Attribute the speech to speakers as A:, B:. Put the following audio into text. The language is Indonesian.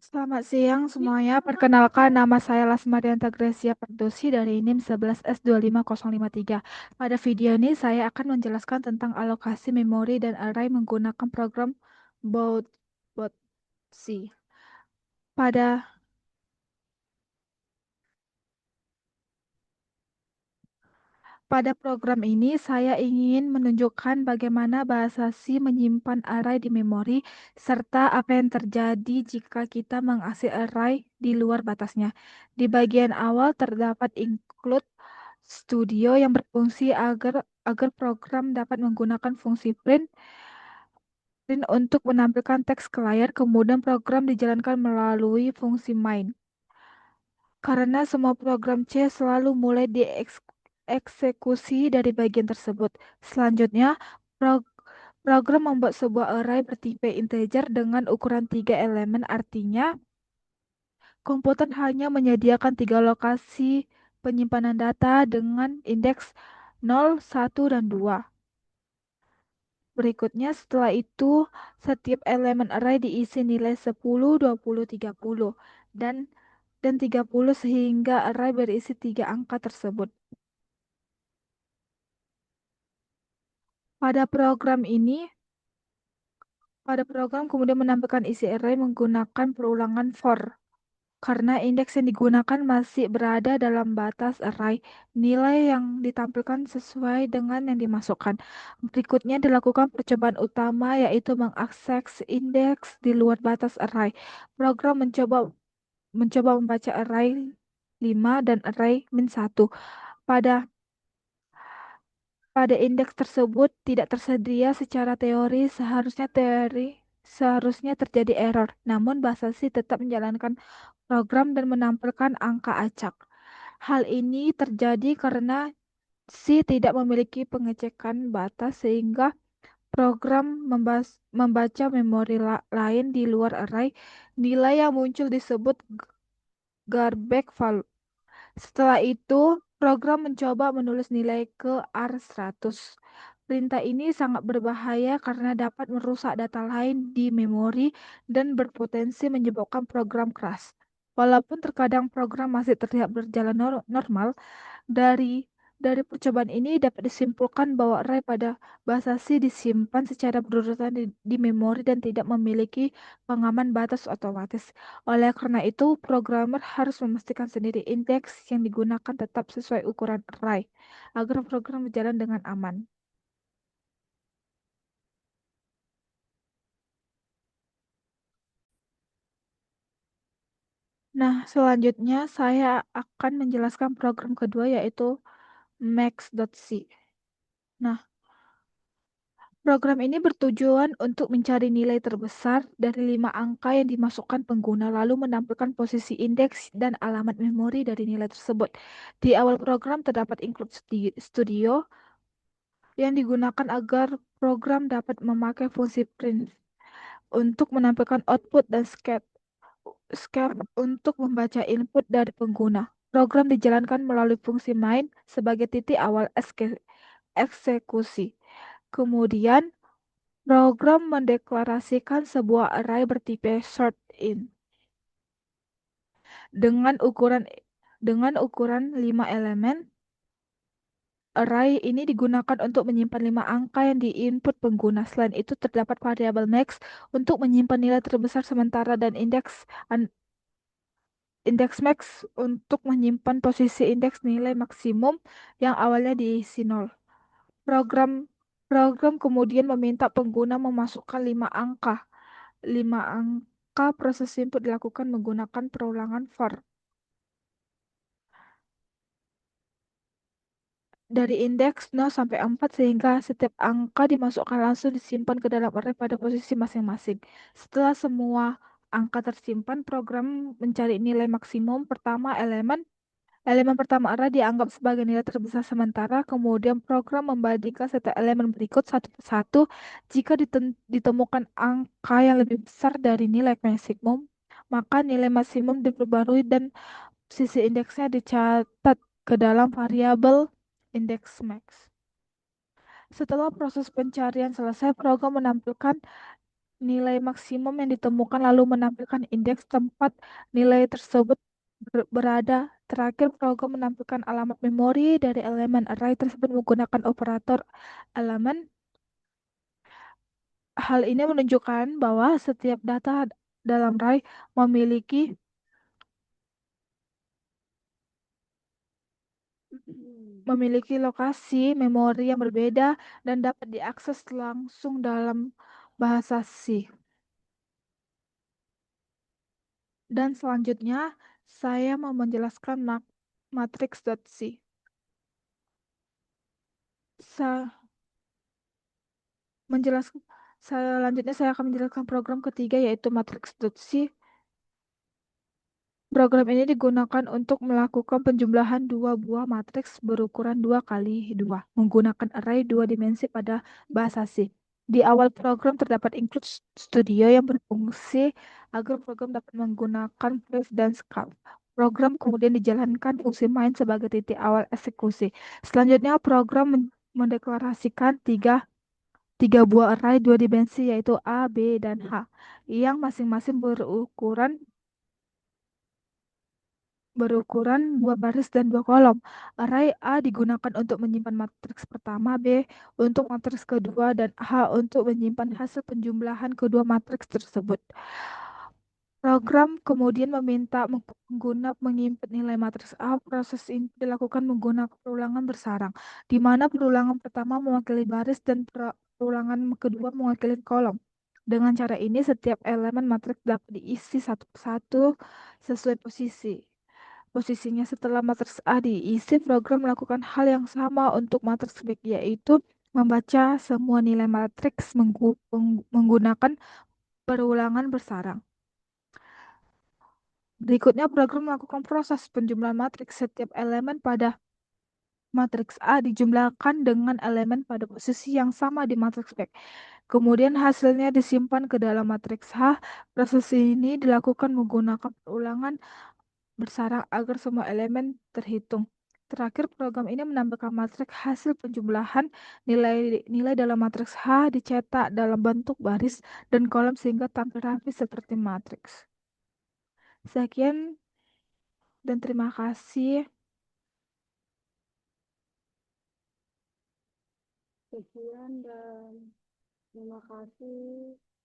A: Selamat siang semuanya. Perkenalkan nama saya Lasmarianta Gracia Perdusi dari NIM 11S25053. Pada video ini saya akan menjelaskan tentang alokasi memori dan array menggunakan program Baudot-C. Pada pada program ini saya ingin menunjukkan bagaimana bahasa C menyimpan array di memori serta apa yang terjadi jika kita mengakses array di luar batasnya. Di bagian awal terdapat include Studio yang berfungsi agar program dapat menggunakan fungsi print untuk menampilkan teks ke layar, kemudian program dijalankan melalui fungsi main. Karena semua program C selalu mulai dieksekusi dari bagian tersebut. Selanjutnya, pro- program membuat sebuah array bertipe integer dengan ukuran 3 elemen, artinya komputer hanya menyediakan 3 lokasi penyimpanan data dengan indeks 0, 1, dan 2. Berikutnya, setelah itu, setiap elemen array diisi nilai 10, 20, 30, dan 30 sehingga array berisi 3 angka tersebut. Pada program ini, pada program kemudian menampilkan isi array menggunakan perulangan for. Karena indeks yang digunakan masih berada dalam batas array, nilai yang ditampilkan sesuai dengan yang dimasukkan. Berikutnya dilakukan percobaan utama yaitu mengakses indeks di luar batas array. Program mencoba membaca array 5 dan array min 1. Pada pada indeks tersebut tidak tersedia secara seharusnya terjadi error. Namun bahasa C tetap menjalankan program dan menampilkan angka acak. Hal ini terjadi karena C tidak memiliki pengecekan batas sehingga program membaca memori lain di luar array. Nilai yang muncul disebut garbage value. Setelah itu, program mencoba menulis nilai ke R100. Perintah ini sangat berbahaya karena dapat merusak data lain di memori dan berpotensi menyebabkan program crash. Walaupun terkadang program masih terlihat berjalan normal, dari dari percobaan ini dapat disimpulkan bahwa array pada bahasa C disimpan secara berurutan di memori dan tidak memiliki pengaman batas otomatis. Oleh karena itu, programmer harus memastikan sendiri indeks yang digunakan tetap sesuai ukuran array agar program berjalan dengan aman. Nah, selanjutnya saya akan menjelaskan program kedua yaitu max.c. Nah, program ini bertujuan untuk mencari nilai terbesar dari 5 angka yang dimasukkan pengguna, lalu menampilkan posisi indeks dan alamat memori dari nilai tersebut. Di awal program terdapat include studio yang digunakan agar program dapat memakai fungsi print untuk menampilkan output dan scape untuk membaca input dari pengguna. Program dijalankan melalui fungsi main sebagai titik awal eksekusi. Kemudian, program mendeklarasikan sebuah array bertipe short-int dengan ukuran dengan ukuran 5 elemen. Array ini digunakan untuk menyimpan 5 angka yang diinput pengguna. Selain itu, terdapat variabel max untuk menyimpan nilai terbesar sementara dan indeks max untuk menyimpan posisi indeks nilai maksimum yang awalnya diisi 0. Program program kemudian meminta pengguna memasukkan 5 angka. 5 angka proses input dilakukan menggunakan perulangan for. Dari indeks 0 sampai 4 sehingga setiap angka dimasukkan langsung disimpan ke dalam array pada posisi masing-masing. Setelah semua angka tersimpan, program mencari nilai maksimum pertama elemen. Elemen pertama array dianggap sebagai nilai terbesar sementara, kemudian program membandingkan setiap elemen berikut satu persatu. Jika ditemukan angka yang lebih besar dari nilai maksimum, maka nilai maksimum diperbarui dan sisi indeksnya dicatat ke dalam variabel indeks max. Setelah proses pencarian selesai, program menampilkan nilai maksimum yang ditemukan lalu menampilkan indeks tempat nilai tersebut berada. Terakhir, program menampilkan alamat memori dari elemen array tersebut menggunakan operator elemen. Hal ini menunjukkan bahwa setiap data dalam array memiliki memiliki lokasi memori yang berbeda dan dapat diakses langsung dalam bahasa C. Dan selanjutnya, saya mau menjelaskan matrix.c. Sa menjelaskan Selanjutnya saya akan menjelaskan program ketiga yaitu matrix.c. Program ini digunakan untuk melakukan penjumlahan dua buah matriks berukuran 2 kali 2 menggunakan array dua dimensi pada bahasa C. Di awal program terdapat include studio yang berfungsi agar program dapat menggunakan pref dan scout. Program kemudian dijalankan fungsi main sebagai titik awal eksekusi. Selanjutnya program mendeklarasikan tiga buah array dua dimensi yaitu A, B, dan H yang masing-masing berukuran dua baris dan dua kolom. Array A digunakan untuk menyimpan matriks pertama, B untuk matriks kedua, dan H untuk menyimpan hasil penjumlahan kedua matriks tersebut. Program kemudian meminta pengguna menginput nilai matriks A. Proses ini dilakukan menggunakan perulangan bersarang, di mana perulangan pertama mewakili baris dan perulangan kedua mewakili kolom. Dengan cara ini, setiap elemen matriks dapat diisi satu persatu sesuai posisinya. Setelah matriks A diisi, program melakukan hal yang sama untuk matriks B, yaitu membaca semua nilai matriks menggunakan perulangan bersarang. Berikutnya, program melakukan proses penjumlahan matriks. Setiap elemen pada matriks A dijumlahkan dengan elemen pada posisi yang sama di matriks B. Kemudian hasilnya disimpan ke dalam matriks H. Proses ini dilakukan menggunakan perulangan bersarang agar semua elemen terhitung. Terakhir, program ini menampilkan matriks hasil penjumlahan nilai dalam matriks H dicetak dalam bentuk baris dan kolom sehingga tampil rapi seperti matriks. Sekian dan terima kasih. Sekian dan terima kasih.